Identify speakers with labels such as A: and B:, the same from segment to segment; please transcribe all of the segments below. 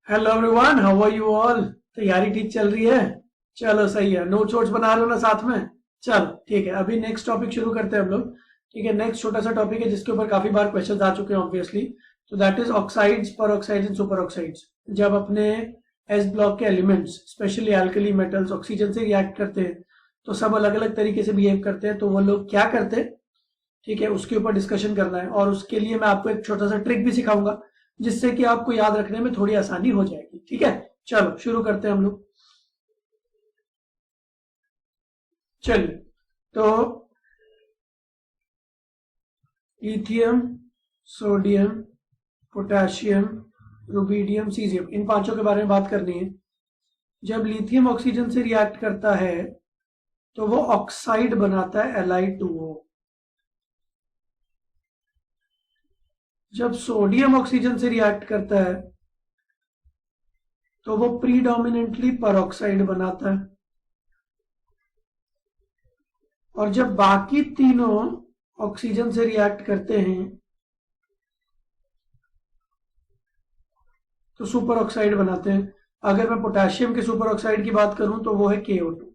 A: Hello everyone, how are you all. तैयारी ठीक चल रही है? चलो सही है। नोट्स वोट्स बना रहे हो ना साथ में? चलो ठीक है, अभी नेक्स्ट टॉपिक शुरू करते हैं हम लोग। ठीक है, नेक्स्ट छोटा सा टॉपिक है जिसके ऊपर काफी बार क्वेश्चंस आ चुके हैं ऑब्वियसली। तो दैट इज ऑक्साइड्स, पर ऑक्साइड्स एंड सुपर ऑक्साइड्स। जब अपने एस ब्लॉक के elements specially alkali metals oxygen से रिएक्ट करते हैं तो सब अलग अलग तरीके से बिहेव करते हैं। तो वो लोग क्या करते हैं, ठीक है, उसके ऊपर डिस्कशन करना है। और उसके लिए मैं आपको एक छोटा सा ट्रिक भी सिखाऊंगा जिससे कि आपको याद रखने में थोड़ी आसानी हो जाएगी। ठीक है, चलो शुरू करते हैं हम लोग। चलिए, तो lithium, sodium, potassium, rubidium, caesium, इन पांचों के बारे में बात करनी है। जब लिथियम ऑक्सीजन से रिएक्ट करता है तो वो ऑक्साइड बनाता है Li2O। जब सोडियम ऑक्सीजन से रिएक्ट करता है तो वो प्रीडोमिनेंटली परऑक्साइड बनाता है। और जब बाकी तीनों ऑक्सीजन से रिएक्ट करते हैं तो सुपर ऑक्साइड बनाते हैं। अगर मैं पोटेशियम के सुपर ऑक्साइड की बात करूं तो वो है KO2।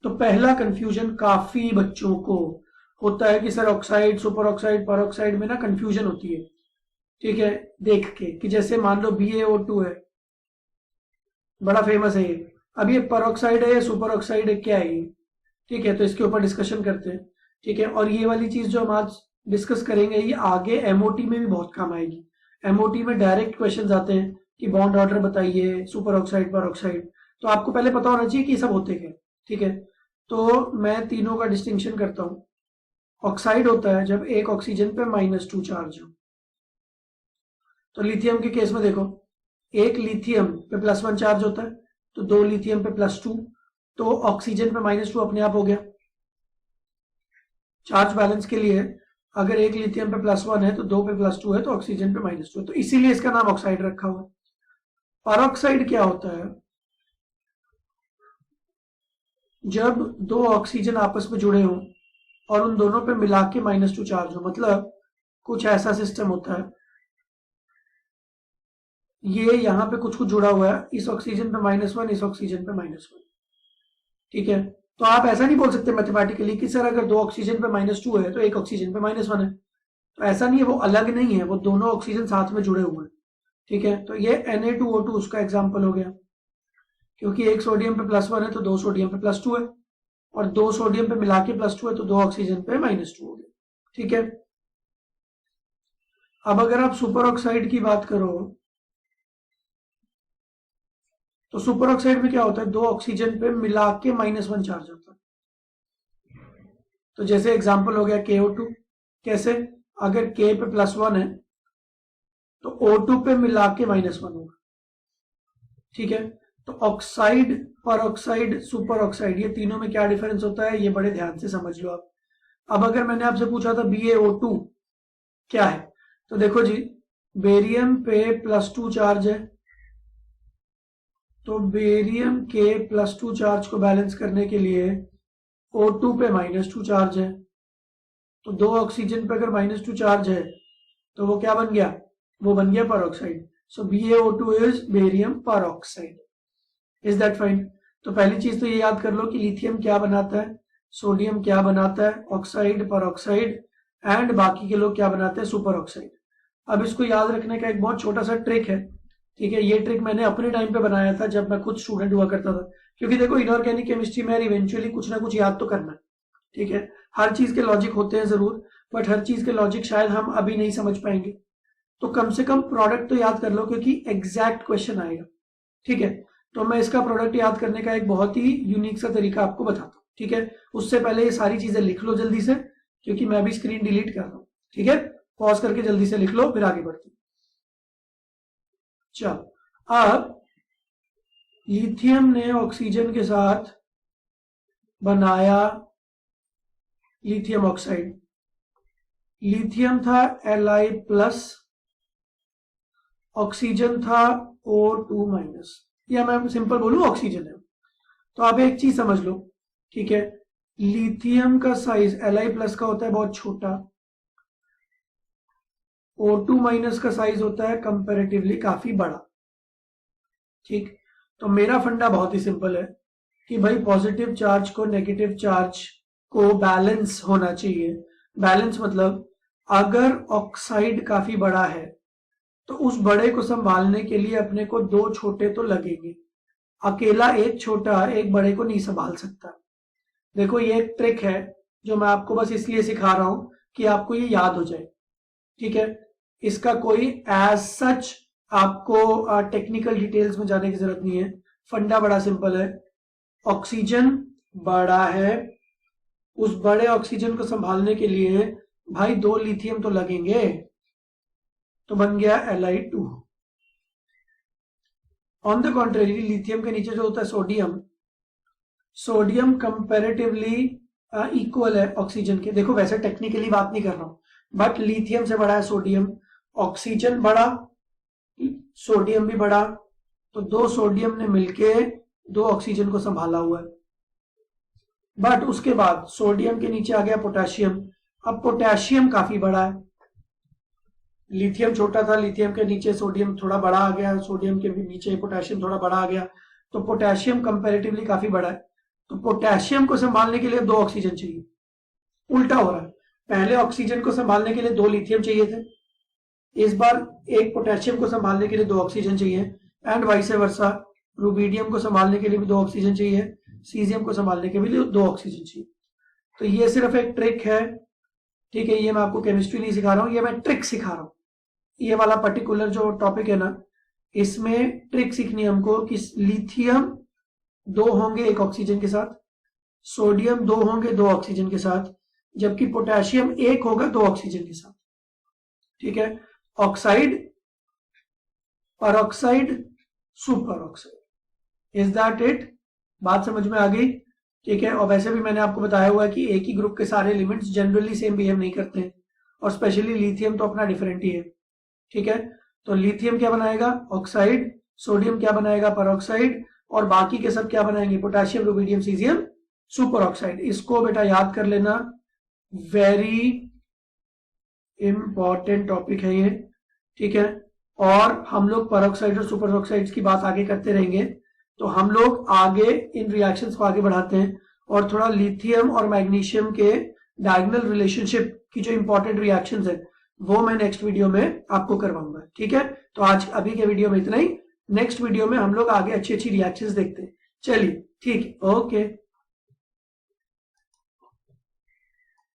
A: तो पहला कंफ्यूजन काफी बच्चों को होता है कि सर ऑक्साइड, सुपर ऑक्साइड, पर ऑक्साइड में ना कंफ्यूजन होती है। ठीक है, देख के कि जैसे मान लो BaO2 है, बड़ा फेमस है ये। अब ये पर ऑक्साइड है या सुपर ऑक्साइड है, क्या है ये? ठीक है, तो इसके ऊपर डिस्कशन करते हैं। ठीक है, और ये वाली चीज जो हम आज डिस्कस करेंगे ये आगे MOT में भी बहुत काम आएगी। MOT में डायरेक्ट क्वेश्चंस आते हैं कि बॉन्ड ऑर्डर बताइए, सुपर ऑक्साइड, पर ऑक्साइड। तो आपको पहले पता होना चाहिए कि ये सब होते क्या। ठीक है, तो मैं तीनों का डिस्टिंक्शन करता हूं। ऑक्साइड होता है जब एक ऑक्सीजन पे -2 चार्ज हो। तो लिथियम के केस में देखो, एक लिथियम पे +1 चार्ज होता है तो दो लिथियम पे +2, तो ऑक्सीजन पे -2 अपने आप हो गया। चार्ज बैलेंस के लिए अगर एक लिथियम पे +1 है तो दो पे +2 है तो ऑक्सीजन पे -2 है, तो इसीलिए इसका नाम ऑक्साइड रखा हुआ है। परऑक्साइड क्या होता है? जब दो ऑक्सीजन आपस में जुड़े हों और उन दोनों पे मिला के -2 चार्ज हो, मतलब कुछ ऐसा सिस्टम होता है, ये यहाँ पे कुछ कुछ जुड़ा हुआ है, इस ऑक्सीजन पे -1, इस ऑक्सीजन पे -1। ठीक है, तो आप ऐसा नहीं बोल सकते मैथमेटिकली कि सर अगर दो ऑक्सीजन पे -2 है तो एक ऑक्सीजन पे -1 है। तो ऐसा नहीं है, वो अलग नहीं है, वो दोनों ऑक्सीजन साथ में जुड़े हुए हैं। ठीक है, तो ये Na2O2 उसका एग्जाम्पल हो गया, क्योंकि एक सोडियम पे +1 है तो दो सोडियम पे +2 है, और दो सोडियम पे मिला के +2 है तो दो ऑक्सीजन पे -2 हो गया। ठीक है, अब अगर आप सुपर ऑक्साइड की बात करो तो सुपर ऑक्साइड में क्या होता है, दो ऑक्सीजन पे मिला के -1 चार्ज होता है। तो जैसे एग्जांपल हो गया KO2। कैसे? अगर K पे +1 है तो O2 पे मिला के -1 होगा। ठीक है, तो ऑक्साइड, पर ऑक्साइड, सुपर ऑक्साइड, ये तीनों में क्या डिफरेंस होता है ये बड़े ध्यान से समझ लो आप। अब अगर मैंने आपसे पूछा था BaO2 क्या है, तो देखो जी, बेरियम पे +2 चार्ज है, तो बेरियम के +2 चार्ज को बैलेंस करने के लिए O2 पे -2 चार्ज है, तो दो ऑक्सीजन पे अगर -2 चार्ज है तो वो क्या बन गया, वो बन गया पर oxide. So BaO2 is barium पर ऑक्साइड। Is that fine? तो पहली चीज तो ये याद कर लो कि लिथियम क्या बनाता है, सोडियम क्या बनाता है, ऑक्साइड, पर ऑक्साइड, एंड बाकी के लोग क्या बनाते हैं, सुपर ऑक्साइड। अब इसको याद रखने का एक बहुत छोटा सा ट्रिक है। ठीक है, ये ट्रिक मैंने अपने टाइम पे बनाया था जब मैं खुद स्टूडेंट हुआ करता था, क्योंकि देखो इनऑर्गेनिक केमिस्ट्री में इवेंचुअली कुछ ना कुछ याद तो करना है। ठीक है, हर चीज के लॉजिक होते हैं जरूर, बट हर चीज के लॉजिक शायद हम अभी नहीं समझ पाएंगे। तो कम से कम प्रोडक्ट तो याद कर लो, क्योंकि एग्जैक्ट क्वेश्चन आएगा। ठीक है, तो मैं इसका प्रोडक्ट याद करने का एक बहुत ही यूनिक सा तरीका आपको बताता हूँ। ठीक है, उससे पहले ये सारी चीजें लिख लो जल्दी से, क्योंकि मैं भी स्क्रीन डिलीट कर रहा हूँ। ठीक है, पॉज करके जल्दी से लिख लो, फिर आगे बढ़ते हैं। चलो, अब लिथियम ने ऑक्सीजन के साथ बनाया लिथियम ऑक्साइड। लिथियम था Li+, ऑक्सीजन था O2-, या मैं सिंपल बोलूं ऑक्सीजन है। तो आप एक चीज समझ लो, ठीक है, लिथियम का साइज Li+ का होता है बहुत छोटा, O2- का साइज होता है कंपैरेटिवली काफी बड़ा। ठीक, तो मेरा फंडा बहुत ही सिंपल है कि भाई पॉजिटिव चार्ज को नेगेटिव चार्ज को बैलेंस होना चाहिए। बैलेंस मतलब अगर ऑक्साइड काफी बड़ा है तो उस बड़े को संभालने के लिए अपने को दो छोटे तो लगेंगे, अकेला एक छोटा एक बड़े को नहीं संभाल सकता। देखो ये एक ट्रिक है जो मैं आपको बस इसलिए सिखा रहा हूं कि आपको ये याद हो जाए, ठीक है। इसका कोई एज सच आपको टेक्निकल डिटेल्स में जाने की जरूरत नहीं है, फंडा बड़ा सिंपल है। ऑक्सीजन बड़ा है, उस बड़े ऑक्सीजन को संभालने के लिए भाई दो लिथियम तो लगेंगे, तो बन गया Li2। On the contrary lithium के नीचे जो होता है सोडियम, सोडियम कंपैरेटिवली इक्वल है ऑक्सीजन के। देखो वैसे टेक्निकली बात नहीं कर रहा हूं, बट लिथियम से बड़ा है सोडियम, ऑक्सीजन बड़ा सोडियम भी बड़ा, तो दो सोडियम ने मिलके दो ऑक्सीजन को संभाला हुआ है। बट उसके बाद सोडियम के नीचे आ गया पोटेशियम, अब पोटेशियम काफी बड़ा है, लिथियम छोटा था, लिथियम के नीचे सोडियम थोड़ा बड़ा आ गया, सोडियम के नीचे पोटेशियम थोड़ा बड़ा आ गया, तो पोटेशियम कंपैरेटिवली काफी बड़ा है। तो पोटेशियम को संभालने के लिए दो ऑक्सीजन चाहिए, उल्टा हो रहा है, पहले ऑक्सीजन को संभालने के लिए दो लिथियम चाहिए थे, इस बार एक पोटेशियम को संभालने के लिए दो ऑक्सीजन चाहिए, एंड वाइस वर्सा। रुबीडियम को संभालने के लिए भी दो ऑक्सीजन चाहिए, सीजियम को संभालने के लिए दो ऑक्सीजन चाहिए। तो ये सिर्फ एक ट्रिक है, ठीक है, ये मैं आपको केमिस्ट्री नहीं सिखा रहा हूं, ये मैं ट्रिक सिखा रहा हूं। ये वाला पर्टिकुलर जो टॉपिक है ना, इसमें ट्रिक सीखनी है हमको कि लिथियम दो होंगे एक ऑक्सीजन के साथ, सोडियम दो होंगे दो ऑक्सीजन के साथ, जबकि पोटेशियम एक होगा दो ऑक्सीजन के साथ, ठीक है। Oxide, peroxide, super oxide, is that it? बात समझ में आ गई, ठीक है। और वैसे भी मैंने आपको बताया हुआ है कि एक ही ग्रुप के सारे एलिमेंट्स जनरली सेम बिहेव नहीं करते हैं, और स्पेशली लिथियम तो अपना डिफरेंट ही है, ठीक है। तो लिथियम क्या बनाएगा? ऑक्साइड, सोडियम क्या बनाएगा? परऑक्साइड, और बाकी के सब क्या बनाएंगे? Potassium, rubidium, caesium, super oxide. इसको बेटा याद कर लेना, वेरी इंपॉर्टेंट टॉपिक है ये, ठीक है। और हम लोग परऑक्साइड और सुपर ऑक्साइड की बात आगे करते रहेंगे, तो हम लोग आगे इन रिएक्शंस को आगे बढ़ाते हैं, और थोड़ा लिथियम और मैग्नीशियम के डायगोनल रिलेशनशिप की जो इंपॉर्टेंट रिएक्शंस है वो मैं नेक्स्ट वीडियो में आपको करवाऊंगा, ठीक है। तो आज अभी के वीडियो में इतना ही, नेक्स्ट वीडियो में हम लोग आगे अच्छी अच्छी रिएक्शंस देखते हैं। चलिए ठीक है, ओके।